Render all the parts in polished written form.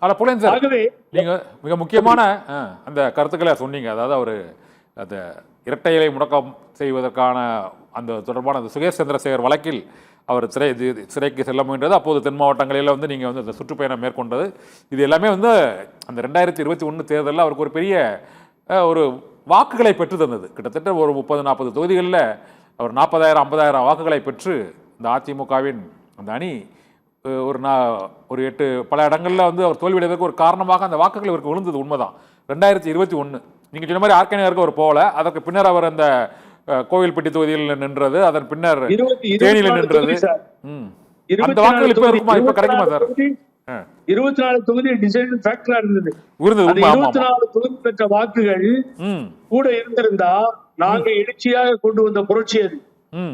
ஆனால் புலன் சார், ஆகவே நீங்கள் மிக முக்கியமான அந்த கருத்துக்களை சொன்னீங்க. அதாவது அவர் அந்த இரட்டை இலை முடக்கம் செய்வதற்கான அந்த தொடர்பான அந்த சுகேஷ் சந்திரசேகர் வழக்கில் அவர் சிறைக்கு செல்ல முயன்றது. அப்போது தென் மாவட்டங்களில் வந்து நீங்கள் வந்து அந்த சுற்றுப்பயணம் மேற்கொண்டது, இது எல்லாமே வந்து அந்த 2021 தேர்தலில் அவருக்கு ஒரு பெரிய ஒரு வாக்குகளை பெற்று தந்தது. கிட்டத்தட்ட ஒரு 30-40 தொகுதிகளில் அவர் 40,000-50,000 வாக்குகளை பெற்று இந்த அதிமுகவின் அந்த அணி ஒரு 8 பல இடங்களில் வந்து அவர் தோல்வியடைவதற்கு ஒரு காரணமாக அந்த வாக்குகள் இவருக்கு விழுந்தது. உண்மைதான். 2021 நீங்கள் சொன்ன மாதிரி ஆர்கே நகருக்கு அவர் போகல. அதற்கு பின்னர் அவர் அந்த கோவில்பட்டி தொகுதியில் நின்றது, அதன் பின்னர் தேனியில் நின்றது. அந்த வாக்குகள் இப்ப இருக்குமா, இப்ப கிடைக்குமா சார்? 24 தொகுதி டிசைடிங் ஃபேக்டரா இருந்தது. 24 தொகுதி பெற்ற வாக்குகள் கூட இருந்திருந்தா நாங்க எழுச்சியாக கொண்டு வந்த புரட்சி அது.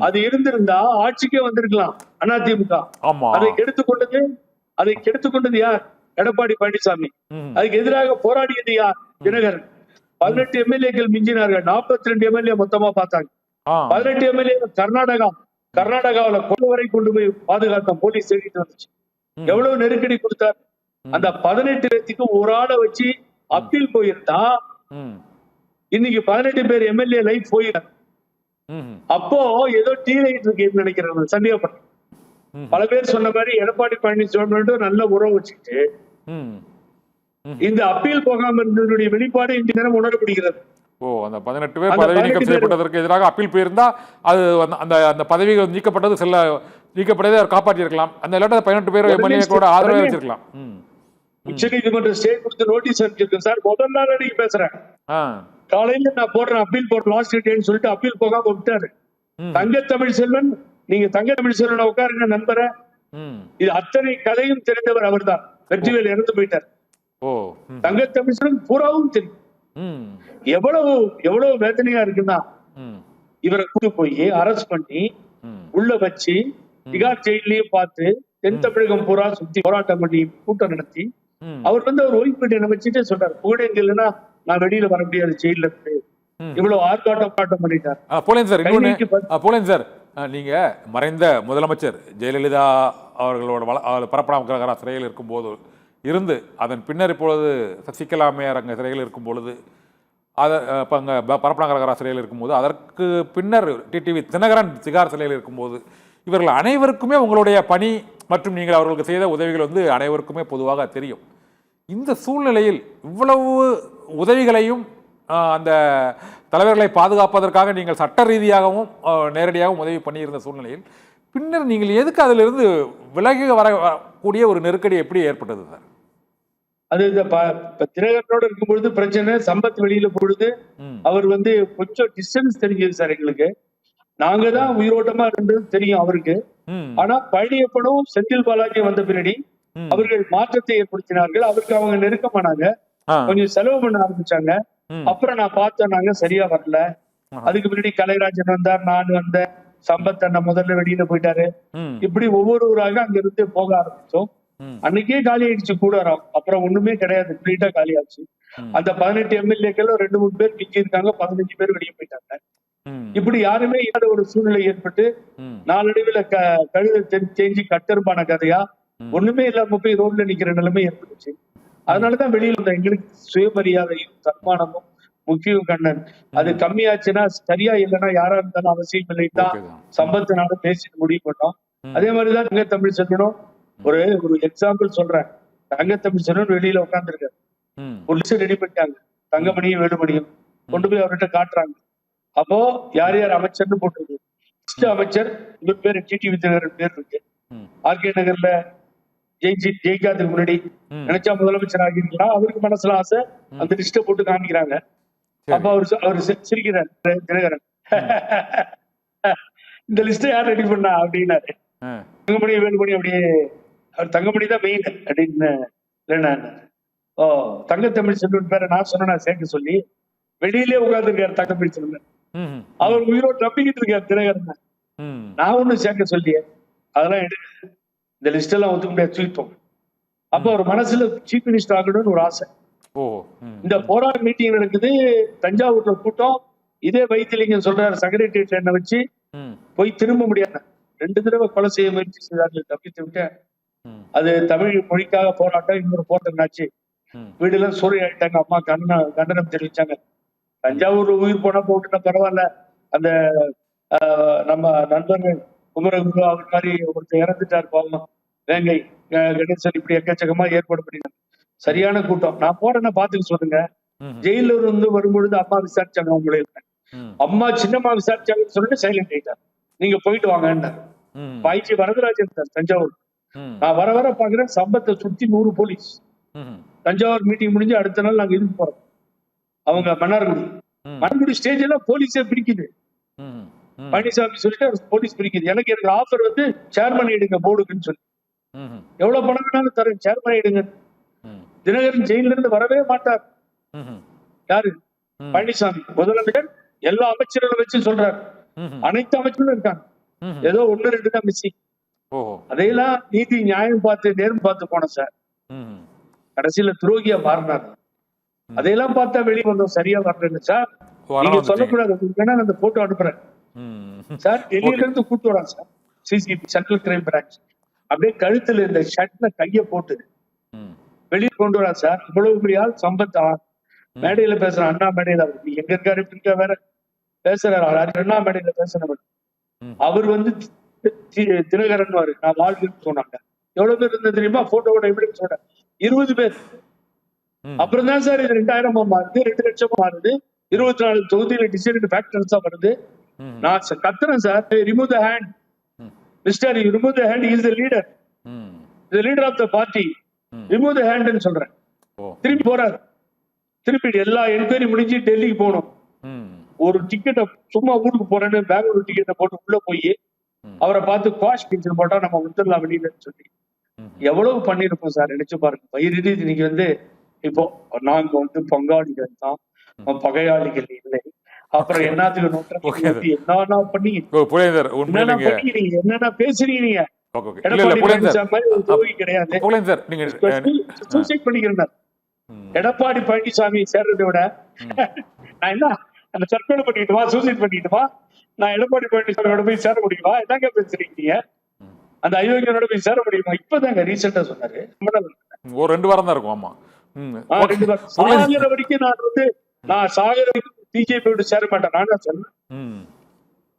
அது இருந்திருந்தா ஆட்சிக்கே வந்திருக்கலாம் அதிமுக. அதை கெடுத்துக்கொண்டது யார்? எடப்பாடி பழனிசாமி. அதுக்கு எதிராக போராடியது யார்? தினகரன். 18 எம்எல்ஏக்கள் மிஞ்சினார்கள். 42 எம்எல்ஏ மொத்தமா பார்த்தாங்க. 18 எம்எல்ஏ கர்நாடகாவில் கொண்டு வரை கொண்டு போய் பாதுகாத்த போலீஸ் தேடிட்டு வந்துச்சு. எவ்வளவு நெருக்கடி கொடுத்தார். அந்த 18 பேருக்கு ஒரு ஆளை வச்சு அப்பீல் போயிருந்தா இன்னைக்கு 18 பேர் எம்எல்ஏ லைஃப் போயிடாரு. அப்போ ஏதோ டீ லைட் இருக்குன்னு நினைக்கிறேன், சந்தேகப்பட்டேன். பல பேர் சொன்ன மாதிரி எடப்பாடி பழனிசாமி நல்ல உறவு வச்சுக்கிட்டு இந்த அப்பீல் போகாம இருந்ததுடைய வெளிப்பாடு இன்றைய நேரம் உணரப்படுகிறது. அந்த 18 பேர் பதவி நீக்கம் செய்யப்பட்டதற்கு எதிராக அப்பீல் போயிருந்தா அது அந்த பதவிகள் நீக்கப்பட்டதை அவர் காப்பாற்றிருக்கலாம். அந்த இல்லாட்ட 18 பேர் எம்எல்ஏக்களோட ஆதரவை வச்சிருக்கலாம். உச்ச நீதிமன்றம் ஸ்டே கொடுத்து நோட்டீஸ் அனுப்பிச்சிருக்கேன் சார். முதல் நாள் அன்னைக்கு பேசுறேன். காலையில நான் போடுறேன் அப்பீல் போடுற லாஸ்ட் டேன்னு சொல்லிட்டு அப்பீல் போகாம விட்டாரு. தங்க தமிழ் செல்வன், நீங்க தங்க தமிழ் செல்வன் உட்காருங்க நண்பரை. இது அத்தனை கதையும் தெரிந்தவர் அவர் தான். வெற்றிவேல் இறந்து போயிட்டார். தங்க தமிழ் செல்வன் பூராவும் தெரியும். எவ்வளவு வேதனையா இருக்குன்னா இவரை கூட்டு போய் அரெஸ்ட் பண்ணி உள்ள வச்சு திகார் ஜெயிலையும் பார்த்து தென் தமிழகம் பூரா சுத்தி போராட்டம் பண்ணி கூட்டம் நடத்தி அவர் வந்து அவர் ஓய்வு பெட்டி வச்சுட்டே சொல்றாரு, புகழேந்தி இல்லைன்னா நான் வெளியில வர முடியாது ஜெயில இருந்து. இவ்வளவு ஆர்ப்பாட்டம் பண்ணிட்டார். போலேன் சார், நீங்க மறைந்த முதலமைச்சர் ஜெயலலிதா அவர்களோட பரப்பனாம் சிறையில் இருக்கும் போது இருந்து அதன் பின்னர் இப்பொழுது சசிகலா அம்மையார் அங்கே சிறையில் இருக்கும் பொழுது இப்போ அங்கே பரப்பனாகரகரா சிறையில் இருக்கும்போது அதற்கு பின்னர் டிடிவி தினகரன் திகார் சிறையில் இருக்கும்போது இவர்கள் அனைவருக்குமே உங்களுடைய பணி மற்றும் நீங்கள் அவர்களுக்கு செய்த உதவிகள் வந்து அனைவருக்குமே பொதுவாக தெரியும். இந்த சூழ்நிலையில் இவ்வளவு உதவிகளையும் அந்த தலைவர்களை பாதுகாப்பதற்காக நீங்கள் சட்ட ரீதியாகவும் நேரடியாகவும் உதவி பண்ணியிருந்த சூழ்நிலையில் பின்னர் நீங்கள் எதுக்கு அதிலிருந்து விலகி வரக்கூடிய ஒரு நெருக்கடி எப்படி ஏற்பட்டது சார்? அது இந்த தினகரனோட இருக்கும் பொழுது பிரச்சனை, சம்பத் வெளியில பொழுது அவர் வந்து கொஞ்சம் டிஸ்டன்ஸ் தெரிஞ்சது சார் எங்களுக்கு. நாங்க தான் உயிரோட்டமா இருந்தது தெரியும் அவருக்கு. ஆனா பழனியப்பனும் செந்தில் பாலாஜி வந்த பின்னாடி அவர்கள் மாற்றத்தை ஏற்படுத்தினார்கள். அவருக்கு அவங்க நெருக்கமானாங்க, கொஞ்சம் செலவு பண்ண ஆரம்பிச்சாங்க. அப்புறம் நான் பார்த்தேன், நாங்க சரியா வரல. அதுக்கு முன்னாடி கலைராஜன் வந்தார், நான் வந்தேன், சம்பத் அண்ணன் முதல்ல வெளியில போயிட்டாரு. இப்படி ஒவ்வொருவராக அங்க இருந்து போக ஆரம்பிச்சோம். அன்னைக்கே காலி ஆயிடுச்சு கூடாரம். அப்புறம் ஒண்ணுமே கிடையாது, கம்ப்ளீட்டா காலி ஆச்சு. அந்த 18 எம்எல்ஏக்கள் 2-3 பேர் மிஞ்சி இருக்காங்க, 15 பேர் வெளியே போயிட்டாங்க. இப்படி யாருமே இல்லாத ஒரு சூழ்நிலை ஏற்பட்டு நாளடைவில் கழுதை தேஞ்சி கட்டெரும்பான கதையா ஒண்ணுமே இல்லாம போய் ரோட்ல நிக்கிற நிலைமை ஏற்பட்டுச்சு. அதனாலதான் வெளியில வந்த எங்களுக்கு சுயமரியாதையும் தன்மானமும் முக்கியம் கண்ணன். அது கம்மியாச்சுன்னா சரியா இல்லைன்னா யாரா இருந்தாலும் அவசியம் இல்லைதான் சம்பத்தினால பேசிட்டு முடிவு பண்ணோம். அதே மாதிரிதான் தங்க தமிழ் செல்வனும் ஒரு எக்ஸாம்பிள் சொல்றேன். தங்க தமிழ் செல்வன் வெளியில உட்காந்துருக்காரு. ஒரு லிஸ்ட் ரெடி பண்ணிட்டாங்க, தங்கமணியும் வேலுமணியும் கொண்டு போய் அவர்கிட்ட காட்டுறாங்க. அப்போ யார் யார் அமைச்சர்னு போட்டிருக்கு. அமைச்சர் இவர் பேரு டிடிவி தினகரன் பேர் இருக்கு. ஆர்கே நகர்ல ஜெயிக்காதுக்கு முன்னாடி நினைச்சா முதலமைச்சர் ஆகிருக்கலாம். அவருக்கு மனசுல ஆசை, அந்த லிஸ்ட போட்டு காமிக்கிறாங்க. அப்ப அவர் சிரிக்கிறார் தினகரன், இந்த லிஸ்ட யார் ரெடி பண்ணா அப்படின்னாரு. தங்கமணி வேலுமணி அப்படியே, அவர் தங்கமணி தான் மெயின் அப்படின்னு இல்லைன்னா தங்க தமிழ் செல்வன் பேரை நான் சொன்ன சேர்க்க சொல்லி வெளியிலே உட்கார்ந்து இருக்காரு தங்க தமிழ் செல்வன். அவர் உயிரோடு நம்பிக்கிட்டு இருக்காரு தினகரன். நான் ஒண்ணு சேர்க்க சொல்லியே அதெல்லாம் இந்த லிஸ்ட் எல்லாம் ஒத்துக்க முடியாது தூக்கிட்டோம். அப்ப ஒரு மனசுல சீஃப் மினிஸ்டர் ஆகணும்னு ஒரு ஆசை. இந்த போராட்ட மீட்டிங் நடக்குது தஞ்சாவூர்ல கூட்டம். இதே வைத்திலிங்கம் சொல்றாரு செக்ரட்டரியேட் என்ன வச்சு போய் திரும்ப முடியாது. 2 தடவை கொலை செய்ய முயற்சி செய்தார்கள், தப்பித்து விட்டு அது தமிழ் மொழிக்காக போராட்டம். இன்னொரு போராட்டம் என்னாச்சு, வீடுலாம் சூறையாயிட்டாங்க. அம்மா கண்டனம் தெரிவிச்சாங்க. தஞ்சாவூர் உயிர் போனா போட்டுனா பரவாயில்ல, அந்த நம்ம நண்பர்கள் குமரகுரு அவர் மாதிரி ஒருத்தர் இறந்துட்டார் பாவம், வேங்கை கணேசன், இப்படி எக்கச்சக்கமா ஏற்பாடு பண்ணினாங்க. சரியான கூட்டம். நான் போறேன்னா பாத்துக்க சொல்லுங்க. ஜெயில இருந்து வரும்பொழுது அம்மா விசாரிச்சாங்க. அவங்களே அம்மா சின்னம்மா விசாரிச்சாங்கன்னு சொல்லிட்டு சைலண்ட் ஆயிட்டார். நீங்க போயிட்டு வாங்க. பாய்ச்சி வரதராஜன் சார் தஞ்சாவூர். நான் வர வர பாக்குறேன், சம்பத்தை சுத்தி 100 போலீஸ். தஞ்சாவூர் மீட்டிங் முடிஞ்சு அடுத்த நாள் நாங்க இதுக்கு போறோம். அவங்க மன்னார்குடி ஸ்டேஜ் எல்லாம் போலீஸே பிடிக்குது. பழனிசாமி சொல்லிட்டு போலீஸ் பிடிக்குது. எனக்கு ஆஃபர் வந்து சேர்மன் எடுங்க போர்டுக்குன்னு சொல்லி, எவ்வளவு பணம் வேணாலும் தரேன், சேர்மன் எடுங்க. தினகரன் ஜெயில இருந்து வரவே மாட்டார். யாரு? பழனிசாமி முதலமைச்சர். எல்லா அமைச்சர்களை வச்சு சொல்றாரு, அனைத்து அமைச்சர்களும் இருக்காங்க, ஏதோ 1-2 தான் மிஸ்ஸிங். அதையெல்லாம் நீதி நியாயம் பார்த்து நேர்மை பார்த்து போன சார். கடைசியில துரோகியா மாறினார். அதையெல்லாம் பார்த்தா வெளியே வந்தோம், சரியா வரல சார். நீங்க சொல்லக்கூடாது, வேணா அந்த போட்டோ அனுப்புறேன் சார். டெல்லியில இருந்து கூட்டு வரான் sir, CCB central crime branch. அப்படியே கழுத்துல இந்த ஷர்ட்ல கைய போட்டு வெளியே கொண்டு வரா சார். இவ்வளவு பெரிய ஆள் சம்பத் மேடையில பேசுறான், அண்ணா மேடையில. எங்க இருக்காரு பிரிக்கா வேற பேசுறாரு, அண்ணா மேடையில பேசுறவர். அவர் வந்து தினகரன் நான் வாழ்க்கைன்னு சொன்னாங்க. எவ்வளவு பேர் இருந்தது தெரியுமா? போட்டோவோட எவிடன்ஸ் சொல்றேன், 20 பேர். அப்புறம் தான் சார் இது 2000 மாறுது, 2 லட்சமா மாறுது, 24 தொகுதியில டிசைட் ஃபேக்டர்ஸா வருது. நான் கத்துறேன் sir, remove the hand mister, remove the hand, is the leader, the leader of the party, remove the ஹேண்ட்னு சொல்றேன். திருப்பி போறாரு. திருப்பி எல்லா என்கொயரி முடிஞ்சு டெல்லிக்கு போகணும். ஒரு டிக்கெட்டை சும்மா ஊருக்கு போறேன்னு பெங்களூர் டிக்கெட்டை போட்டு உள்ள போய் அவரை பார்த்து குவாஷ் பிக்சர் போட்டா நம்ம விட்டுலாம் வெளியில சொல்லி எவ்வளவு பண்ணிருப்போம் சார். நினைச்சு பாருங்க. வயிறு இன்னைக்கு வந்து இப்போ நாங்க வந்து பங்காளிகள் தான், பகையாளிகள் இல்லை. அப்புறம் என்னத்துக்கு என்னன்னா பண்ணி என்னன்னா பேசுறீங்க நீங்க? எடப்பாடி பழனிசாமி கிடையாது, சூசைட் பண்ணிக்கிறேன். எடப்பாடி பழனிசாமி சேர்றதை விட நான் என்ன அந்த தற்கொலை பண்ணிட்டுமா, சூசைட் பண்ணிட்டுமா, நான் எடப்பாடி பழனிசாமியோட போய் சேர முடியுமா? என்னங்க பேசுறீங்க? அந்த அயோக்கியனோட போய் சேர முடியுமா? இப்பதாங்க ரீசெண்டா சொன்னாரு, ஒரு 2 வாரம் தான் இருக்கும். ஆமா, 2 வாரம். சாகிற வரைக்கும் நான் சாகிற வரைக்கும் பிஜேபியோட சேர மாட்டேன். நான் தான் சொன்னேன்.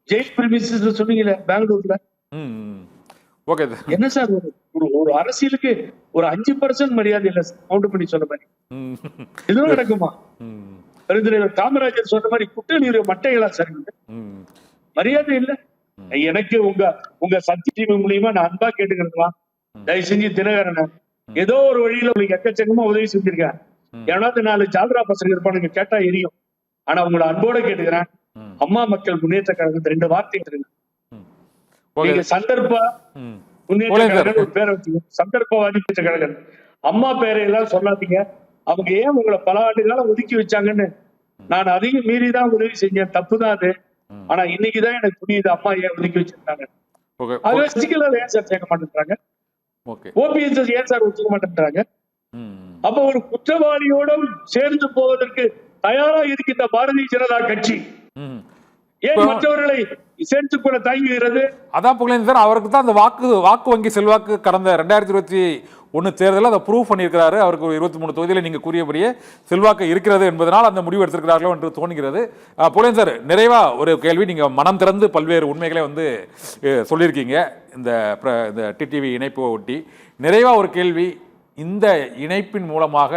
ஜெயில் பிரிமிசஸ்ல சொன்னீங்கல்ல பெங்களூர்ல, என்ன சார் ஒரு அரசியலுக்கு ஒரு 5% மரியாதை இல்ல கவுண்ட் பண்ணி சொன்ன மாதிரி எதுவும் நடக்குமா? பெருந்தலைவர் காமராஜர் சொன்ன மாதிரி குற்றநீர் மட்டைகளா சார் மரியாதை இல்ல. எனக்கு உங்க சக்தி டிவி மூலியமா நான் அன்பா கேட்டுக்கிறேன், தயவு செஞ்சு தினகரன் ஏதோ ஒரு வழியில உங்களுக்கு எக்கச்சக்கமா உதவி செஞ்சிருக்கேன். ஏன்னாவது 4 ஜால்ரா பசங்க இருப்பானுங்க, கேட்டா எரியும். ஆனா உங்களை அன்போட கேட்டுக்கிறேன், அம்மா மக்கள் முன்னேற்ற கழகத்துக்கு 2 வார்த்தை எடுத்துருங்க. நீங்க சந்தர்ப்ப முன்னேற்ற கழகம் ஒரு பேரை வச்சுங்க, சந்தர்ப்பவாதி முன்னேற்ற கழகம். அம்மா பேரையெல்லாம் சொல்லாதீங்க. அவங்க ஏன் உங்களை பல ஆண்டு காலம் ஒதுக்கி வச்சாங்கன்னு நான் அதிகம் மீறிதான் உதவி செஞ்சேன், தப்புதான் அது. ஆனா இன்னைக்குதான் எனக்கு புரியுது அம்மா ஏன் ஒதுக்கி வச்சிருக்காங்க. அதுவே சசிகலா ஏன் சார் சேர்க்க மாட்டேன்றாங்க, ஓபிஎஸ் ஏன் சார் ஒத்துக்க மாட்டேன்றாங்க. அப்ப ஒரு குற்றவாளியோட சேர்ந்து போவதற்கு தயாரா இருக்கின்ற பாரதிய ஜனதா கட்சி ஏன் மற்றவர்களை சேர்த்து கூட தயங்குகிறது? அதான் புகழேந்தி சார், அவருக்கு தான் அந்த வாக்கு வங்கி செல்வாக்கு கடந்த 2021 தேர்தலில் அதை ப்ரூவ் பண்ணியிருக்கிறாரு. அவருக்கு 23 தொகுதியில் நீங்க கூறியபடியே செல்வாக்கு இருக்கிறது என்பதனால் அந்த முடிவு எடுத்திருக்கிறார்களோ என்று தோணுகிறது. புகழேந்தி சார், நிறைவா ஒரு கேள்வி. நீங்க மனம் திறந்து பல்வேறு உண்மைகளை வந்து சொல்லியிருக்கீங்க இந்த டிடிவி இணைப்பு ஒட்டி. நிறைவா ஒரு கேள்வி, இந்த இணைப்பின் மூலமாக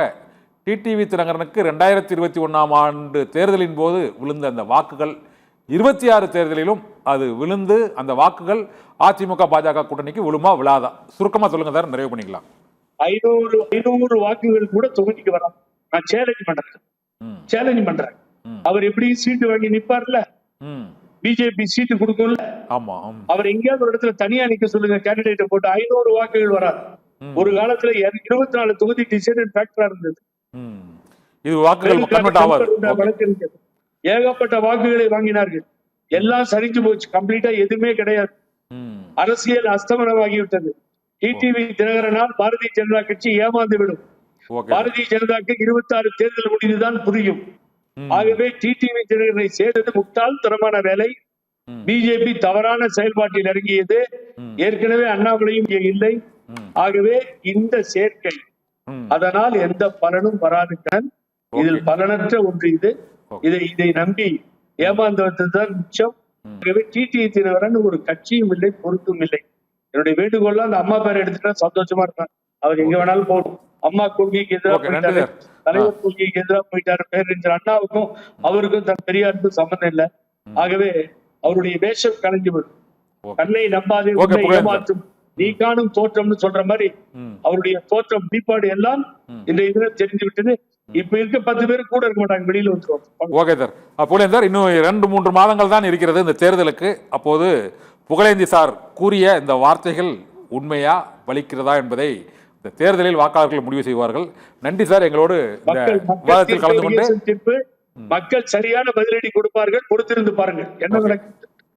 டிடிவி தினகரனுக்கு 2021ஆம் ஆண்டு தேர்தலின் போது விழுந்த அந்த வாக்குகள் 26 தேர்தலிலும் அது விழுந்து அந்த வாக்குகள் அதிமுக பாஜக கூட்டணிக்கு விழுமா விழாதா? சுருக்கமா சொல்லுங்க சார், நிறைவு பண்ணிக்கலாம். 500 வாக்குகள் கூட தொகுதிக்கு வரும். நான் சேலஞ்ச் பண்றேன். அவர் எப்படி சீட்டு வாங்கி நிப்பார்ல, பிஜேபி சீட்டு கொடுக்கும்ல. ஆமா, அவர் எங்கேயாவது ஒரு இடத்துல தனியா நிக்க சொல்லுங்க, கேண்டிடேட்டை போட்டு 500 வாக்குகள் வராது. ஒரு காலத்துல 24 தொகுதி டிசைடட் ஃபேக்டரா இருந்தது. இது வாக்குகள் வழக்கு ஏகப்பட்ட வாக்குகளை வாங்கினார்கள். எல்லாம் சரிஞ்சு போச்சு, கம்ப்ளீட்டா எதுவுமே கிடையாது. அரசியல் அஸ்தமனமாகிவிட்டது. டிடிவி தினகரனால் பாரதிய ஜனதா கட்சி ஏமாந்து விடும். பாரதிய ஜனதாக்கு 26 தேர்தல் முடிந்துதான் புரியும். ஆகவே டிடிவி தினகரனை சேர்ந்தது முட்டாள் தரமான வேலை. பிஜேபி தவறான செயல்பாட்டில் இறங்கியது. ஏற்கனவே அண்ணாமலையும் இல்லை, ஆகவே இந்த சேர்க்கை ம். அதனால் எந்த பலனும் வராதுதான். இதில் பலனற்ற ஒன்று இது. இதை நம்பி ஏமாந்தவர்தான் மிச்சம். ஆகவே டிடிவி தினகரன் ஒரு கட்சியும் இல்லை, பொருத்தும் இல்லை. என்னுடைய வேண்டுகோள் அந்த அம்மா பேரை எடுத்துட்டா சந்தோஷமா இருக்கான். அவர் எங்க வேணாலும் போகணும். அம்மா கொள்கைக்கு எதிராக போயிட்டாரு, தலைவர் கொள்கைக்கு எதிராக போயிட்டாரு. பேரறிஞர் அண்ணாவுக்கும் அவருக்கும் தன் பெரியாருக்கும் சம்பந்தம் இல்லை. ஆகவே அவருடைய வேஷம் கலைஞ்சுவிடும். கண்ணை நம்பாதே உன்னை ஏமாற்றும் நீ காணும் தோற்றம்னு சொல்ற மாதிரி அவருடைய தோற்றம் வெளிப்பாடு எல்லாம் இந்த இதுல தெரிஞ்சு விட்டது. இப்ப இருக்க 10 பேர் கூட இருக்க மாட்டாங்க, வெளியில வந்துருவாங்க. Okay sir. புகழேந்தி சார், இன்னும் 2-3 மாதங்கள் தான் இருக்கிறது இந்த தேர்தலுக்கு. அப்போது புகழேந்தி சார் கூறிய இந்த வார்த்தைகள் உண்மையா பலிக்கிறதா என்பதை இந்த தேர்தலில் வாக்காளர்கள் முடிவு செய்வார்கள். நன்றி சார், எங்களோடு இந்த விவாதத்தில் கலந்து கொண்டு. மக்கள் சரியான பதிலடி கொடுப்பார்கள், பொறுத்திருந்து பாருங்கள் என்ன நடக்கும்.